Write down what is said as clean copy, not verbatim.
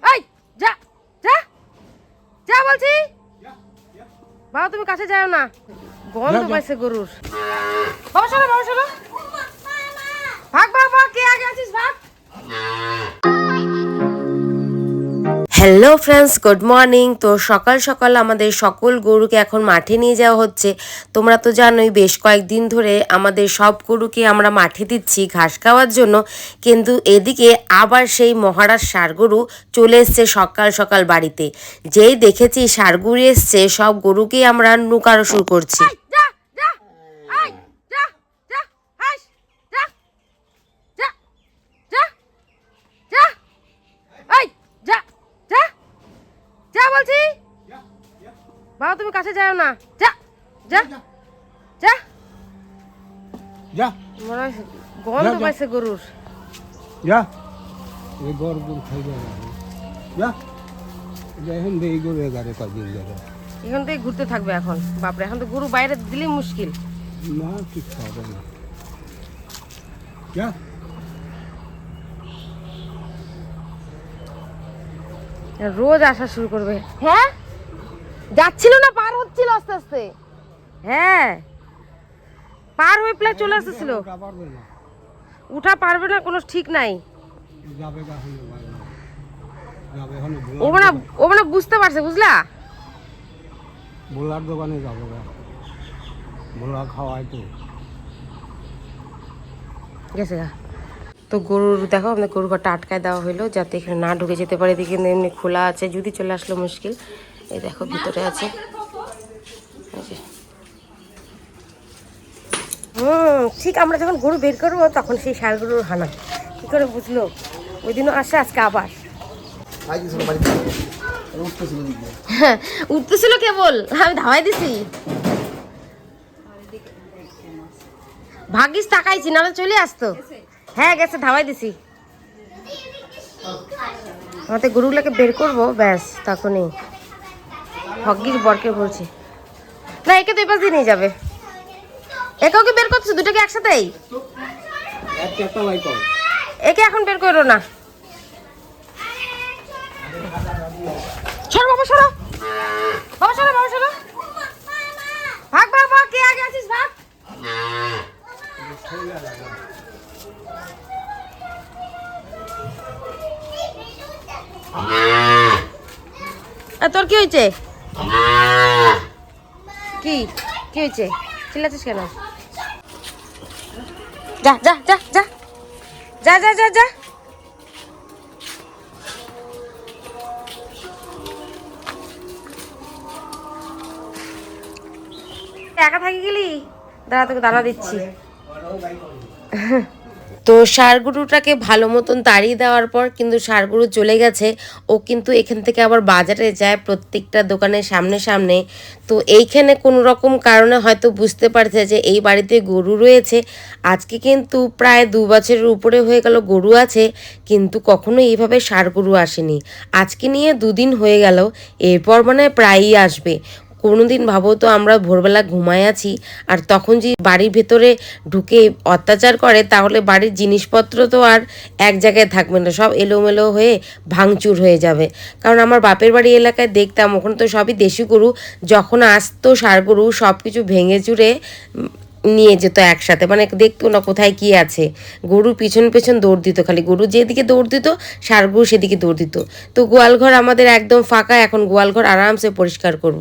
এই যা যা যা বলছি। বাবা তুমি কাছে যাও না, গন্ধ পাইছে গরুর। বাবা চলো, বাবা চলো, ভাগ ভাগ ভাগ, কে আগে আছিস ভাগ। Hello friends, good morning. তো সকাল সকাল আমাদের সকল গরুকে এখন মাঠে নিয়ে যাওয়া হচ্ছে। তোমরা তো জানোই বেশ কয়েকদিন ধরে আমাদের সব গরুকে আমরা মাঠে দিচ্ছি ঘাস খাওয়ার জন্য, কিন্তু এদিকে আবার সেই মহারাজ ষাঁড় গরু চলে এসছে সকাল সকাল বাড়িতে। যেই দেখেছি ষাঁড় গরু এসছে, সব গরুকেই আমরা নুকানো শুরু করছি। বলছি বাবা তুমি কাছে যাও না, যা যা যা যা, গন্ধ পাইছে গরুর। যা এই গরু খাই যা, এখন এই গরু এগারে কদিন ধরে এখান থেকে ঘুরতে থাকবে এখন। বাপরে, এখন তো গরু বাইরে দিলেই মুশকিল। না ঠিক হবে না, যা রোজ আসা শুরু করবে। হ্যাঁ যাচ্ছিল না, পার হচ্ছিল আস্তে আস্তে। হ্যাঁ পার হয়ে প্রায় চলে আসতেছিল। উঠা পারবে না, কোনো ঠিক নাই। ও মানে বুঝতে পারছে, বুঝলা? বোলার দোকানে যাবে, বোলা খাওয়াই তো গেছে গা। তো গরুর দেখো, আমাদের গরুর ঘরটা আটকায় দেওয়া হলো যাতে এখানে না ঢুকে যেতে পারে। এদিকে এমনি খোলা আছে, যদি চলে আসলো মুশকিল। এই দেখো ভিতরে আছে। ঠিক আমরা যখন গরু বের করবো তখন সেই ষাঁড় গরুর হানা। কি করে বুঝলো? ওই দিনও আসে, আজকে আবার উঠতেছিল কেবল, আমি ধাওয়াই দিছি। ভাগ্যিস তাকাইছি, নাহলে চলে আসতো। হ্যাঁ গেছে, ধাওয়াই দিছি। আমাদের গরুগুলোকে বের করবো, ব্যাস তখনই ভাগ্যিস বরকে বলছি না, একে তো এপাশ দিয়ে নিয়ে যাবে। একেও কি বের করছো? দুটোকে একসাথেই? একে এখন বের করো না, সরো বাবা, সরো বাবা, সরো বাবা, সরো, ভাগ ভাগ ভাগ, কে আগে আছিস ভাগ। তোর কি হয়েছে? কি কি হয়েছে? চিল্লাচ্ছিস কেন? যা যা যা যা যা যা যা যা। একা থাকি গেলি, দাঁড়া তোকে দানা দিচ্ছি। তো ষাঁড় গরুটাকে ভালো মতন তাড়িয়ে দেওয়ার পর কিন্তু ষাঁড় গরু চলে গেছে। ও কিন্তু এখান থেকে আবার বাজারে যায় প্রত্যেকটা দোকানের সামনে সামনে। তো এইখানে কোনো রকম কারণে হয়তো বুঝতে পারছে যে এই বাড়িতে গরু রয়েছে। আজকে কিন্তু প্রায় 2 বছরের উপরে হয়ে গেল গরু আছে, কিন্তু কখনো এইভাবে ষাঁড় গরু আসেনি। আজকে নিয়ে 2 দিন হয়ে গেল, এরপর মানে প্রায়ই আসবে। কোনো দিন ভাবো তো আমরা ভোরবেলা ঘুমায় আছি, আর তখন যে বাড়ির ভেতরে ঢুকে অত্যাচার করে, তাহলে বাড়ির জিনিসপত্র তো আর এক জায়গায় থাকবে না, সব এলোমেলো হয়ে ভাঙচুর হয়ে যাবে। কারণ আমার বাপের বাড়ি এলাকায় দেখতাম ওখানে তো সবই দেশি গরু, যখন আসতো ষাঁড় গরু সব কিছু ভেঙে চুরে নিয়ে যেত একসাথে, মানে দেখতো না কোথায় কি আছে। গরু পিছন পেছন দৌড় দিত, খালি গরু যেদিকে দৌড় দিত ষাঁড় গরু সেদিকে দৌড় দিত। তো গোয়ালঘর আমাদের একদম ফাঁকা, এখন গোয়ালঘর আরামসে পরিষ্কার করব।